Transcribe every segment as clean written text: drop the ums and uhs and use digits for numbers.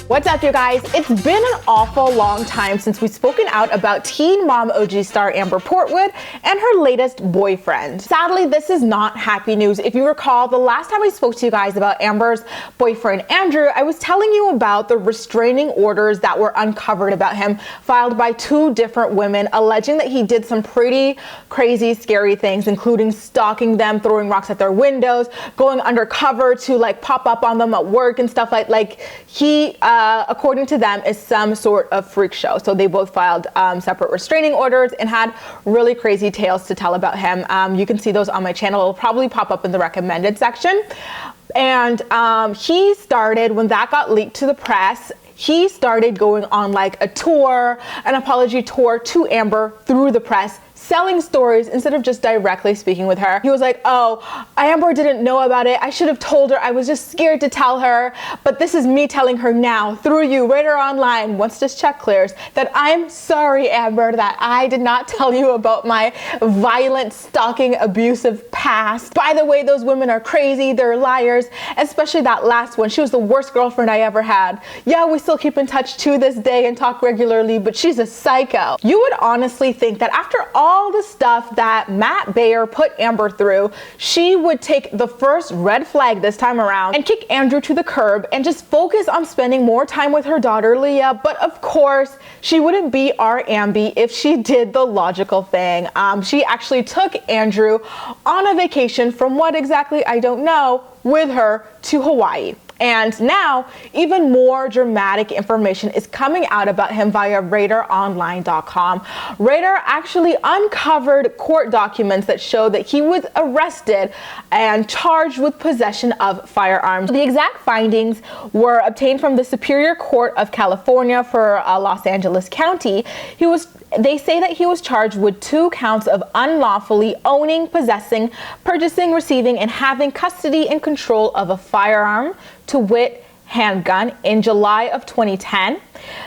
What's up, you guys? It's been an awful long time since we've spoken out about Teen Mom OG star Amber Portwood and her latest boyfriend. Sadly, this is not happy news. If you recall, the last time I spoke to you guys about Amber's boyfriend Andrew, I was telling you about the restraining orders that were uncovered about him, filed by two different women, alleging that he did some pretty crazy, scary things, including stalking them, throwing rocks at their windows, going undercover to like pop up on them at work and stuff like he, according to them, is some sort of freak show. So they both filed separate restraining orders and had really crazy tales to tell about him. You can see those on my channel. It'll probably pop up in the recommended section. And he started, when that got leaked to the press, he started going on like a tour, an apology tour to Amber through the press, selling stories instead of just directly speaking with her. He was like, oh, Amber didn't know about it. I should have told her. I was just scared to tell her. But this is me telling her now through you, right or online, once this check clears, that I'm sorry, Amber, that I did not tell you about my violent, stalking, abusive past. By the way, those women are crazy. They're liars, especially that last one. She was the worst girlfriend I ever had. Yeah, we still keep in touch to this day and talk regularly, but she's a psycho. You would honestly think that after all the stuff that Matt Bayer put Amber through, she would take the first red flag this time around and kick Andrew to the curb and just focus on spending more time with her daughter Leah. But of course, she wouldn't be our Ambi if she did the logical thing. She actually took Andrew on a vacation, from what exactly I don't know, with her to Hawaii. And now, even more dramatic information is coming out about him via RadarOnline.com. Radar actually uncovered court documents that show that he was arrested and charged with possession of firearms. The exact findings were obtained from the Superior Court of California for Los Angeles County. They say that he was charged with 2 counts of unlawfully owning, possessing, purchasing, receiving, and having custody and control of a firearm, to wit, handgun, in July of 2010.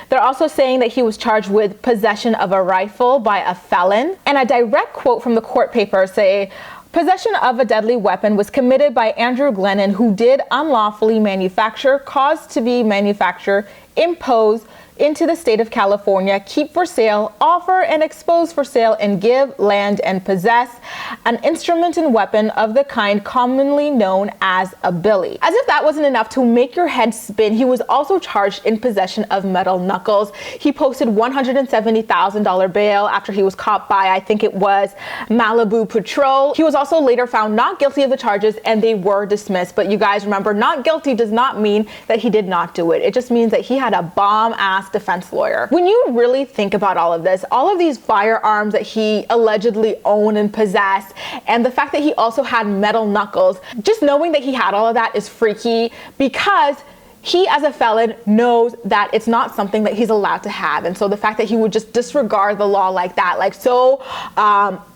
They're also saying that he was charged with possession of a rifle by a felon. And a direct quote from the court papers say, possession of a deadly weapon was committed by Andrew Glennon, who did unlawfully manufacture, cause to be manufactured, impose into the state of California, keep for sale, offer and expose for sale, and give, land, and possess an instrument and weapon of the kind commonly known as a billy. As if that wasn't enough to make your head spin, he was also charged in possession of metal knuckles. He posted $170,000 bail after he was caught by, I think it was Malibu Patrol. He was also later found not guilty of the charges and they were dismissed. But you guys remember, not guilty does not mean that he did not do it. It just means that he had a bomb-ass defense lawyer. When you really think about all of this, all of these firearms that he allegedly owned and possessed, and the fact that he also had metal knuckles, just knowing that he had all of that is freaky, because he, as a felon, knows that it's not something that he's allowed to have. And so the fact that he would just disregard the law like that, like so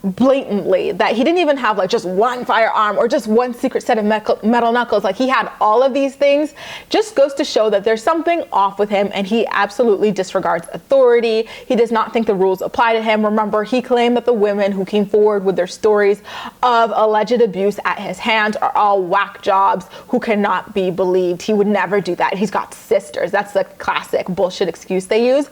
blatantly, that he didn't even have like just one firearm or just one secret set of metal knuckles, like he had all of these things, just goes to show that there's something off with him, and he absolutely disregards authority. He does not think the rules apply to him. Remember, he claimed that the women who came forward with their stories of alleged abuse at his hands are all whack jobs who cannot be believed. He would never do that. He's got sisters. That's the classic bullshit excuse they use.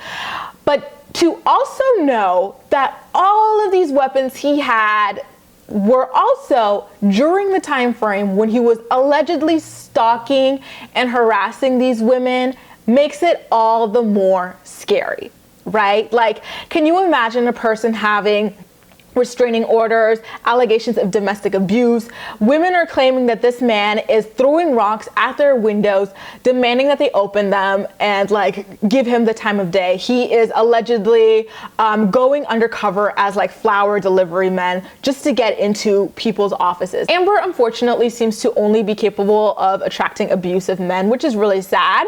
But to also know that all of these weapons he had were also during the time frame when he was allegedly stalking and harassing these women makes it all the more scary, right? Like, can you imagine a person having restraining orders, allegations of domestic abuse? Women are claiming that this man is throwing rocks at their windows, demanding that they open them and like give him the time of day. He is allegedly going undercover as like flower delivery men just to get into people's offices. Amber unfortunately seems to only be capable of attracting abusive men, which is really sad.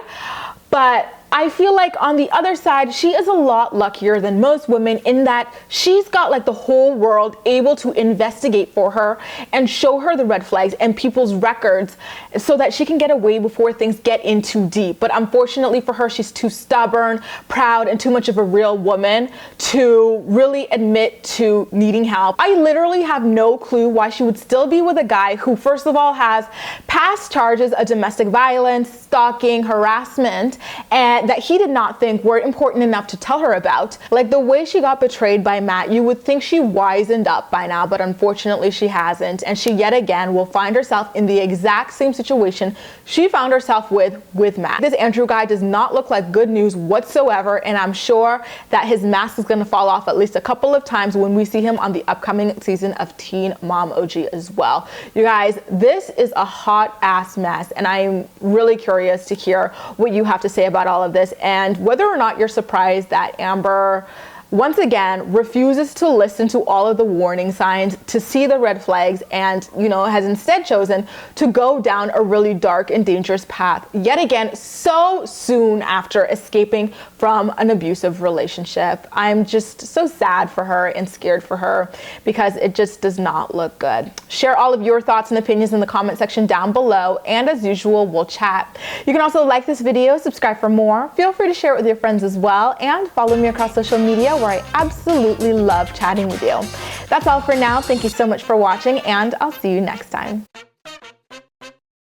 But I feel like on the other side, she is a lot luckier than most women in that she's got like the whole world able to investigate for her and show her the red flags and people's records so that she can get away before things get in too deep. But unfortunately for her, she's too stubborn, proud, and too much of a real woman to really admit to needing help. I literally have no clue why she would still be with a guy who, first of all, has past charges of domestic violence, stalking, harassment, happened and that he did not think were important enough to tell her about. Like the way she got betrayed by Matt, you would think she wisened up by now, but unfortunately she hasn't, and she yet again will find herself in the exact same situation she found herself with Matt. This Andrew guy does not look like good news whatsoever, and I'm sure that his mask is going to fall off at least a couple of times when we see him on the upcoming season of Teen Mom OG as well. You guys, this is a hot ass mess, and I'm really curious to hear what you have to say about all of this and whether or not you're surprised that Amber once again refuses to listen to all of the warning signs, to see the red flags, and has instead chosen to go down a really dark and dangerous path yet again so soon after escaping from an abusive relationship. I'm just so sad for her and scared for her because it just does not look good. Share all of your thoughts and opinions in the comment section down below, and as usual, we'll chat. You can also like this video, subscribe for more, feel free to share it with your friends as well, and follow me across social media where I absolutely love chatting with you. That's all for now. Thank you so much for watching, and I'll see you next time.